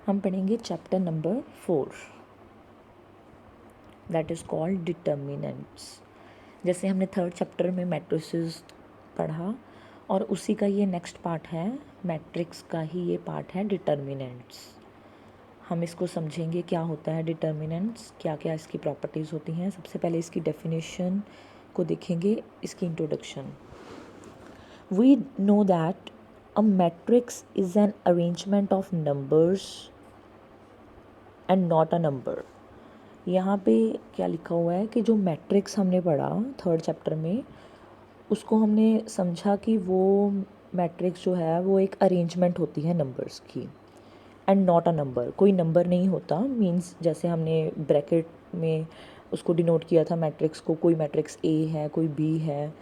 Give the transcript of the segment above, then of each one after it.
हम पढ़ेंगे chapter number 4 that is called determinants. जैसे हमने थर्ड चैप्टर में मैट्रिसेस पढ़ा और उसी का ये नेक्स्ट पार्ट है, मैट्रिक्स का ही ये पार्ट है डिटर्मिनेंट्स। हम इसको समझेंगे क्या होता है डिटर्मिनेंट्स, क्या क्या इसकी प्रॉपर्टीज़ होती हैं। सबसे पहले इसकी डेफिनेशन को देखेंगे, इसकी introduction. We know that a matrix is an arrangement of numbers and not a number. यहाँ पे क्या लिखा हुआ है कि जो मैट्रिक्स हमने पढ़ा थर्ड चैप्टर में, उसको हमने समझा कि वो मैट्रिक्स जो है वो एक अरेंजमेंट होती है नंबर्स की एंड नॉट अ नंबर। कोई नंबर नहीं होता, मींस जैसे हमने ब्रैकेट में उसको डिनोट किया था मैट्रिक्स को, कोई मैट्रिक्स ए है, कोई बी है,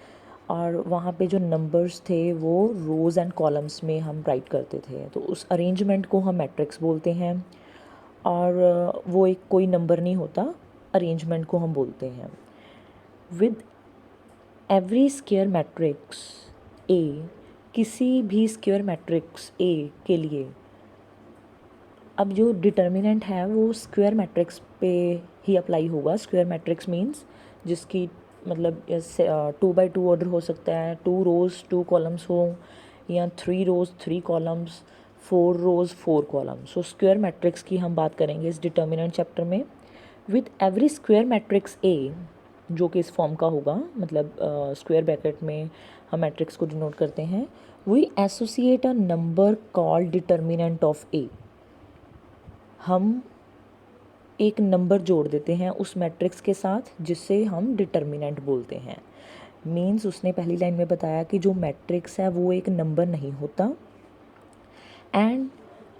और वहाँ पे जो नंबर्स थे वो रोज़ एंड कॉलम्स में हम राइट करते थे, तो उस अरेंजमेंट को हम मैट्रिक्स बोलते हैं। और वो एक कोई नंबर नहीं होता, अरेंजमेंट को हम बोलते हैं। With every square matrix A, किसी भी स्क्वायर मैट्रिक्स ए के लिए, अब जो डिटर्मिनेंट है वो स्क्वायर मैट्रिक्स पे ही अप्लाई होगा। स्क्वायर मैट्रिक्स मींस जिसकी मतलब 2x2 ऑर्डर हो सकता है, 2 रोज़ 2 कॉलम्स हो, या 3 रोज़ 3 कॉलम्स, 4 रोज़ 4 कॉलम्स। सो स्क्वायर मैट्रिक्स की हम बात करेंगे इस डिटर्मिनेंट चैप्टर में। With every square matrix A, जो कि इस फॉर्म का होगा, मतलब स्क्वायर ब्रैकेट में हम मैट्रिक्स को डिनोट करते हैं। We associate a number called determinant of A. हम एक नंबर जोड़ देते हैं उस मैट्रिक्स के साथ जिससे हम डिटर्मिनेंट बोलते हैं। मींस उसने पहली लाइन में बताया कि जो मैट्रिक्स है वो एक नंबर नहीं होता, एंड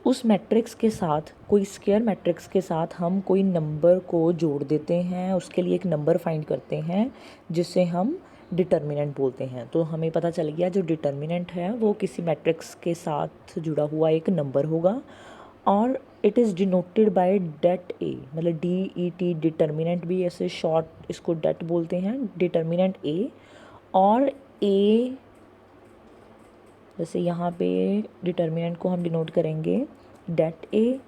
उस मैट्रिक्स के साथ, कोई स्क्वायर मैट्रिक्स के साथ हम कोई नंबर को जोड़ देते हैं, उसके लिए एक नंबर फाइंड करते हैं जिसे हम डिटर्मिनेंट बोलते हैं। तो हमें पता चल गया जो डिटर्मिनेंट है वो किसी मैट्रिक्स के साथ जुड़ा हुआ एक नंबर होगा, और it is denoted by det A, मतलब DET, डिटर्मिनेंट भी ऐसे शॉर्ट इसको डेट बोलते हैं, डिटर्मिनेंट ए। और ए, जैसे यहाँ पे डिटर्मिनेंट को हम डिनोट करेंगे डेट ए,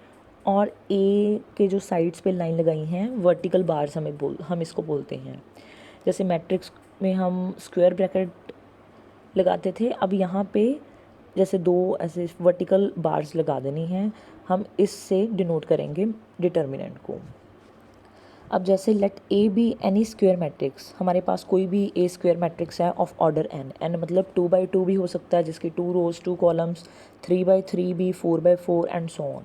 और ए के जो साइड्स पे लाइन लगाई हैं वर्टिकल बार्स हम इसको बोलते हैं। जैसे मैट्रिक्स में हम स्क्वायर ब्रैकेट लगाते थे, अब यहाँ पे जैसे 2 ऐसे वर्टिकल बार्स लगा देनी हैं, हम इससे डिनोट करेंगे डिटर्मिनेंट को। अब जैसे let A be any square matrix, हमारे पास कोई भी ए स्क्वायर मैट्रिक्स है ऑफ ऑर्डर एन मतलब 2x2 भी हो सकता है, जिसकी 2 रोज 2 कॉलम्स, 3x3 भी, 4x4 and so on.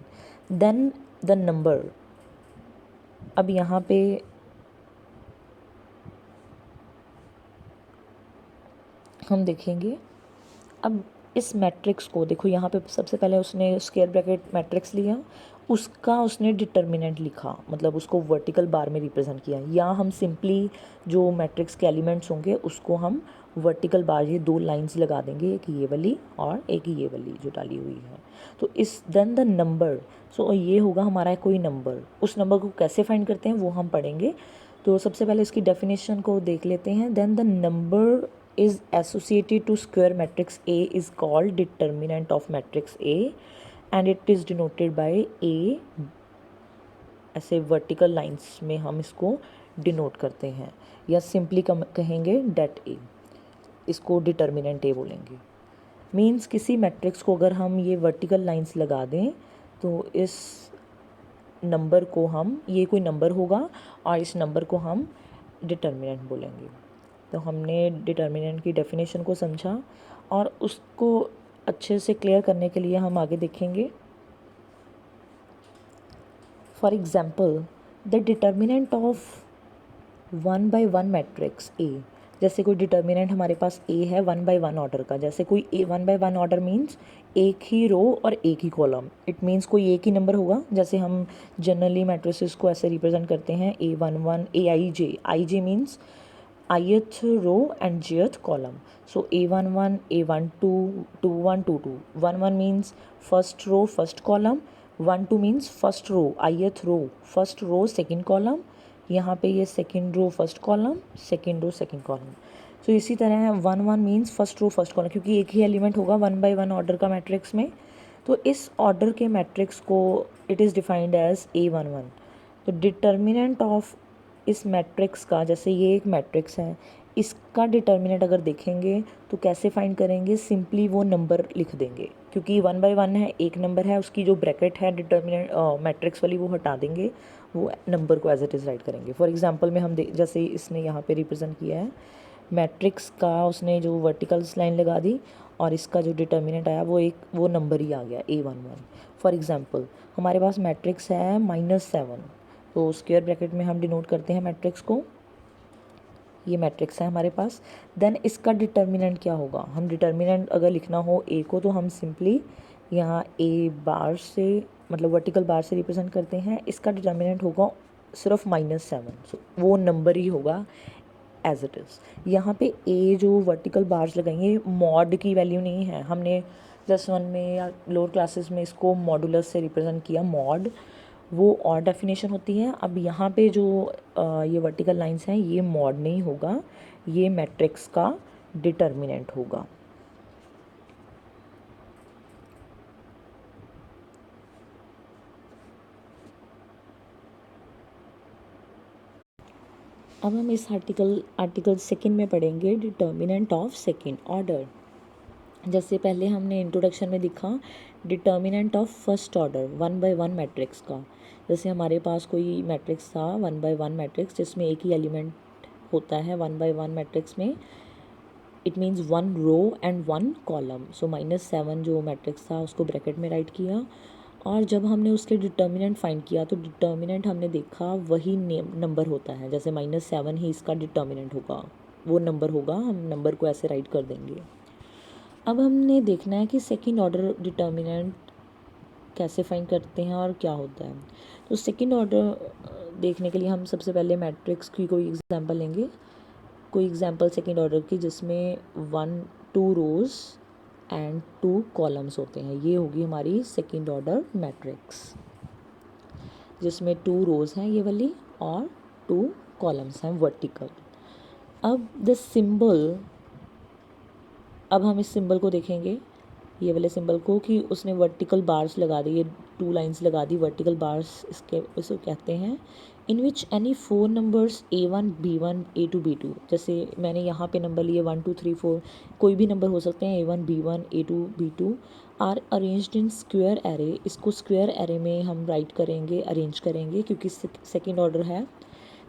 Then the number, अब यहाँ पे हम देखेंगे, अब इस मैट्रिक्स को देखो, यहाँ पे सबसे पहले उसने स्क्वायर ब्रैकेट मैट्रिक्स लिया, उसका उसने डिटर्मिनेंट लिखा, मतलब उसको वर्टिकल बार में रिप्रेजेंट किया, या हम सिंपली जो मैट्रिक्स के एलिमेंट्स होंगे उसको हम वर्टिकल बार, ये 2 लाइंस लगा देंगे, एक ये वाली और एक ये वाली जो डाली हुई है। तो इस देन द नंबर, सो ये होगा हमारा कोई नंबर, उस नंबर को कैसे फाइंड करते हैं वो हम पढ़ेंगे। तो सबसे पहले इसकी डेफिनेशन को देख लेते हैं। Then the number is associated to square matrix A is called determinant of matrix A, and it is denoted by A, ऐसे वर्टिकल लाइंस में हम इसको डिनोट करते हैं, या सिंपली कहेंगे डेट ए, इसको डिटर्मिनेंट ए बोलेंगे। मींस किसी मैट्रिक्स को अगर हम ये वर्टिकल लाइंस लगा दें तो इस नंबर को हम, ये कोई नंबर होगा और इस नंबर को हम डिटर्मिनेंट बोलेंगे। तो हमने डिटर्मिनेंट की डेफिनेशन को समझा, और उसको अच्छे से क्लियर करने के लिए हम आगे देखेंगे। For example, the determinant of 1x1 matrix A, जैसे कोई डिटर्मिनेंट हमारे पास ए है 1x1 ऑर्डर का, जैसे कोई ए 1x1 ऑर्डर मीन्स एक ही रो और एक ही कॉलम, इट मीन्स कोई एक ही नंबर होगा। जैसे हम जनरली मैट्रिसेस को ऐसे रिप्रेजेंट करते हैं A11 AIJ, IJ means ith row and jth column. So A11, A12, 21, 22. 11 means first row, first column. 12 means first row, ith row, first row, second column. यहाँ पे ये second row first column, second row second column. So इसी तरह 1 1 means first row first column, क्योंकि एक ही element होगा 1x1 order का matrix में, तो इस ऑर्डर के मैट्रिक्स को it is defined as A11। तो डिटर्मिनेंट ऑफ इस मैट्रिक्स का, जैसे ये एक मैट्रिक्स है, इसका डिटर्मिनेंट अगर देखेंगे तो कैसे फाइंड करेंगे, सिंपली वो नंबर लिख देंगे, क्योंकि 1 बाय 1 है, एक नंबर है, उसकी जो ब्रैकेट है डिटर्मिनेंट मैट्रिक्स वाली वो हटा देंगे, वो नंबर को एज इट इज़ राइट करेंगे। फॉर एग्जांपल में हम जैसे इसने यहाँ पे रिप्रेजेंट किया है मैट्रिक्स का, उसने जो वर्टिकल लाइन लगा दी और इसका जो डिटर्मिनेंट आया वो नंबर ही आ गया A11। फॉर एग्जांपल हमारे पास मैट्रिक्स है -7, तो स्क्वायर ब्रैकेट में हम डिनोट करते हैं मैट्रिक्स को, ये मैट्रिक्स है हमारे पास। देन इसका डिटर्मिनेंट क्या होगा, हम डिटर्मिनेंट अगर लिखना हो ए को तो हम सिंपली यहाँ ए बार से, मतलब वर्टिकल बार से रिप्रेजेंट करते हैं। इसका डिटर्मिनेंट होगा सिर्फ -7, सो वो नंबर ही होगा एज इट इज़। यहाँ पे ए जो वर्टिकल बार्स लगाएंगे मॉड की वैल्यू नहीं है, हमने +1 में या लोअर क्लासेस में इसको मॉडुलस से रिप्रेजेंट किया, मॉड वो और डेफिनेशन होती है। अब यहाँ पे जो ये वर्टिकल लाइंस हैं ये मॉड नहीं होगा, ये मैट्रिक्स का डिटर्मिनेंट होगा। अब हम इस आर्टिकल सेकंड में पढ़ेंगे डिटर्मिनेंट ऑफ सेकंड ऑर्डर। जैसे पहले हमने इंट्रोडक्शन में दिखा determinant of first order 1 by 1 matrix का। जैसे हमारे पास कोई मैट्रिक्स था 1 बाय 1 मैट्रिक्स, जिसमें एक ही एलिमेंट होता है 1 बाय 1 मैट्रिक्स में, it means 1 row and 1 column. So -7 जो मैट्रिक्स था उसको ब्रैकेट में राइट किया, और जब हमने उसके डिटर्मिनेंट फाइंड किया तो डिटर्मिनेंट हमने देखा वही नंबर होता है, जैसे -7 ही इसका डिटर्मिनेंट होगा, वो नंबर होगा, हम नंबर को ऐसे राइट कर देंगे। अब हमने देखना है कि सेकंड ऑर्डर डिटर्मिनेंट कैसे फाइंड करते हैं और क्या होता है। तो सेकंड ऑर्डर देखने के लिए हम सबसे पहले मैट्रिक्स की कोई एग्जांपल लेंगे, कोई एग्जांपल सेकंड ऑर्डर की जिसमें 2 रोज़ एंड 2 कॉलम्स होते हैं, ये होगी हमारी सेकंड ऑर्डर मैट्रिक्स, जिसमें 2 रोज़ हैं ये वाली और 2 कॉलम्स हैं वर्टिकल। अब अब हम इस सिंबल को देखेंगे, ये वाले सिंबल को, कि उसने वर्टिकल बार्स लगा दी, ये 2 लाइंस लगा दी वर्टिकल बार्स, इसको कहते हैं इन which any 4 numbers A1 B1 A2 B2। जैसे मैंने यहाँ पे नंबर लिए 1 2 3 4, कोई भी नंबर हो सकते हैं, A1 B1 A2 B2 are arranged in square array. इसको स्क्वायर एरे में हम राइट करेंगे, अरेंज करेंगे, क्योंकि सेकेंड ऑर्डर है,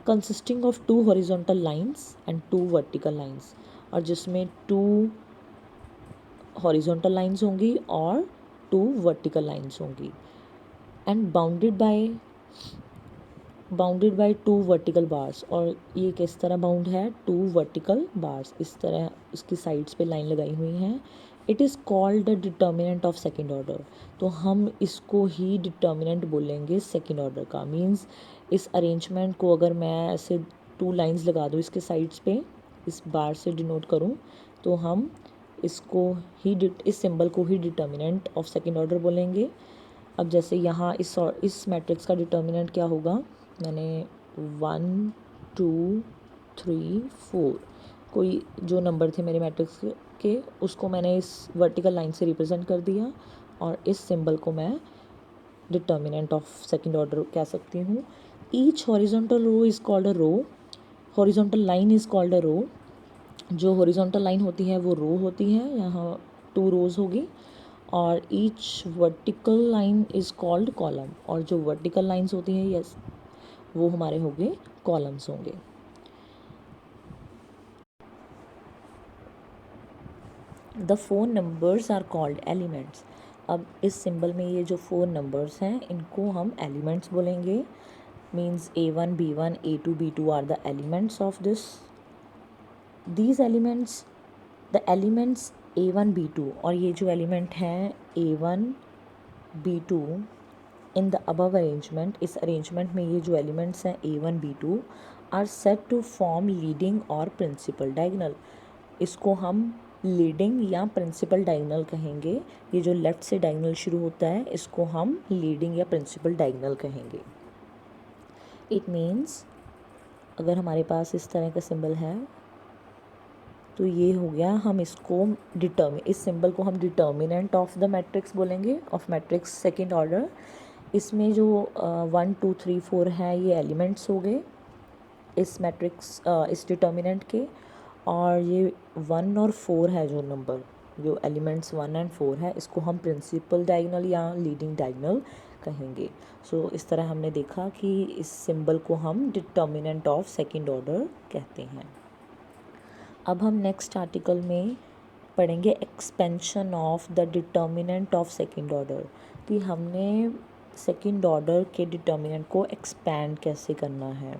consisting of 2 horizontal lines and 2 vertical lines, और जिसमें 2 हॉरिजॉन्टल लाइंस होंगी और 2 वर्टिकल लाइंस होंगी, and bounded by 2 vertical bars. और ये किस तरह बाउंड है, 2 वर्टिकल बार्स, इस तरह इसकी साइड्स पे लाइन लगाई हुई हैं। It is called the determinant of second order. तो हम इसको ही डिटर्मिनेंट बोलेंगे सेकेंड ऑर्डर का। मीन्स इस अरेंजमेंट को अगर मैं ऐसे 2 लाइंस लगा दूँ इसके साइड्स पे, इस बार से डिनोट करूँ, तो हम इसको ही इस सिंबल को ही डिटर्मिनेंट ऑफ सेकेंड ऑर्डर बोलेंगे। अब जैसे यहाँ इस मैट्रिक्स का डिटर्मिनेंट क्या होगा, मैंने 1 2 3 4 कोई जो नंबर थे मेरे मैट्रिक्स के, उसको मैंने इस वर्टिकल लाइन से रिप्रेजेंट कर दिया, और इस सिंबल को मैं डिटर्मिनेंट ऑफ सेकेंड ऑर्डर कह सकती हूँ। Each horizontal row is called a row, horizontal line is called a row. जो हॉरिजॉन्टल लाइन होती है वो रो होती है, यहाँ 2 रोज़ होगी, और each vertical line is called column, और जो वर्टिकल लाइंस होती हैं यस वो हमारे होंगे कॉलम्स होंगे। The 4 numbers are called elements. अब इस सिंबल में ये जो 4 नंबर्स हैं इनको हम एलिमेंट्स बोलेंगे। Means A1 B1 A2 B2 are the elements of this. These elements, the elements A1 B2, और ये जो एलिमेंट हैं A1 B2 in the above arrangement, इस अरेंजमेंट में ये जो एलिमेंट्स हैं A1 B2 are set to form leading और प्रिंसिपल डायगोनल। इसको हम लीडिंग या प्रिंसिपल डायगोनल कहेंगे। ये जो लेफ़्ट से डायगोनल शुरू होता है इसको हम लीडिंग या प्रिंसिपल डायगोनल कहेंगे। इट मीन्स अगर हमारे पास इस तरह का सिंबल है तो ये हो गया, हम इसको इस सिंबल को हम डिटर्मिनेंट ऑफ द मैट्रिक्स बोलेंगे, ऑफ मैट्रिक्स सेकंड ऑर्डर। इसमें जो 1 2 3 4 है ये एलिमेंट्स हो गए इस मैट्रिक्स इस डिटर्मिनेंट के, और ये 1 और 4 है जो नंबर, जो एलिमेंट्स 1 एंड 4 है, इसको हम प्रिंसिपल डायगोनल या लीडिंग डायगोनल कहेंगे। सो इस तरह हमने देखा कि इस सिंबल को हम डिटर्मिनेंट ऑफ सेकंड ऑर्डर कहते हैं। अब हम नेक्स्ट आर्टिकल में पढ़ेंगे expansion of the determinant of second order, कि हमने सेकंड ऑर्डर के डिटर्मिनेंट को एक्सपेंड कैसे करना है।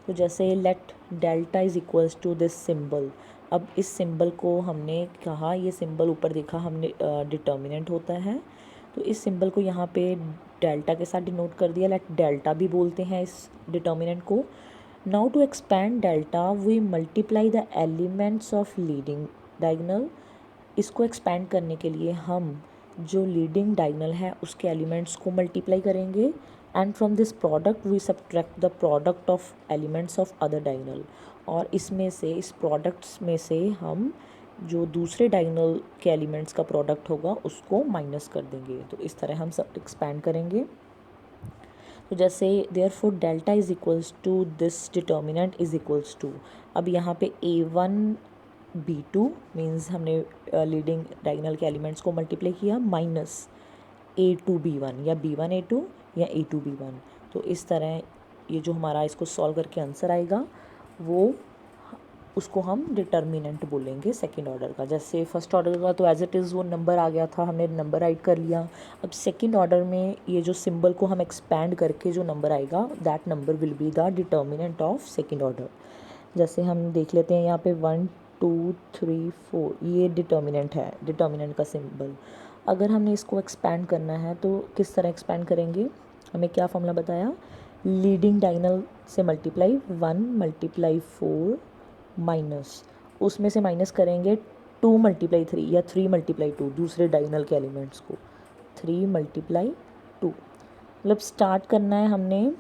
तो जैसे let delta is equals to this symbol, अब इस सिंबल को हमने कहा, ये सिंबल ऊपर देखा हमने डिटर्मिनेंट होता है, तो इस सिंबल को यहाँ पे डेल्टा के साथ डिनोट कर दिया, लेट डेल्टा भी बोलते हैं इस डिटर्मिनेंट को। Now to expand delta we multiply the elements of leading diagonal. इसको एक्सपैंड करने के लिए हम जो लीडिंग डायगोनल है उसके एलिमेंट्स को मल्टीप्लाई करेंगे, and from this product we subtract the product of elements of other diagonal. और इसमें से, इस प्रोडक्ट्स में से हम जो दूसरे डायगोनल के एलिमेंट्स का प्रोडक्ट होगा उसको माइनस कर देंगे। तो इस तरह हम सब एक्सपैंड करेंगे। तो जैसे therefore delta is equals to this determinant is equals to, अब यहाँ पे A1 B2 मीन्स हमने लीडिंग डायगोनल के एलिमेंट्स को मल्टीप्लाई किया, माइनस A2 B1 या B1 A2 या A2 B1। तो इस तरह ये जो हमारा इसको सॉल्व करके आंसर आएगा वो, उसको हम डिटर्मिनेंट बोलेंगे सेकंड ऑर्डर का। जैसे फर्स्ट ऑर्डर का तो एज इट इज़ वो नंबर आ गया था, हमने नंबर राइट कर लिया। अब सेकंड ऑर्डर में ये जो सिंबल को हम एक्सपैंड करके जो नंबर आएगा, that number will be the determinant of second order. जैसे हम देख लेते हैं यहाँ पे 1 2 3 4 ये डिटर्मिनेंट है, डिटर्मिनेंट का सिंबल। अगर हमने इसको एक्सपैंड करना है तो किस तरह एक्सपैंड करेंगे, हमें क्या फॉर्मूला बताया, लीडिंग डायगोनल से मल्टीप्लाई 1 मल्टीप्लाई 4 माइनस, उसमें से माइनस करेंगे 2 मल्टीप्लाई 3 या 3 मल्टीप्लाई 2 दूसरे डायगोनल के एलिमेंट्स को, 3 मल्टीप्लाई 2। मतलब स्टार्ट करना है हमने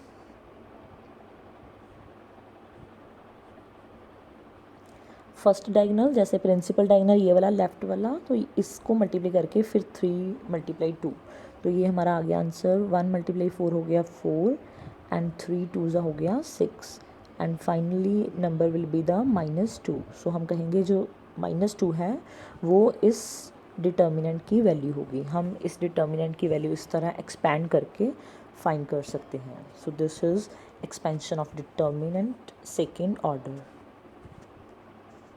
फर्स्ट डायगोनल, जैसे प्रिंसिपल डायगोनल ये वाला लेफ्ट वाला, तो इसको मल्टीप्लाई करके फिर 3 मल्टीप्लाई 2, तो ये हमारा आ गया आंसर। 1 मल्टीप्लाई 4 हो गया 4 एंड 3 2 हो गया 6 and finally number will be the -2। सो हम कहेंगे जो -2 है वो इस डिटर्मिनेंट की वैल्यू होगी। हम इस डिटर्मिनेंट की वैल्यू इस तरह एक्सपैंड करके फाइंड कर सकते हैं। So this is expansion of determinant second order.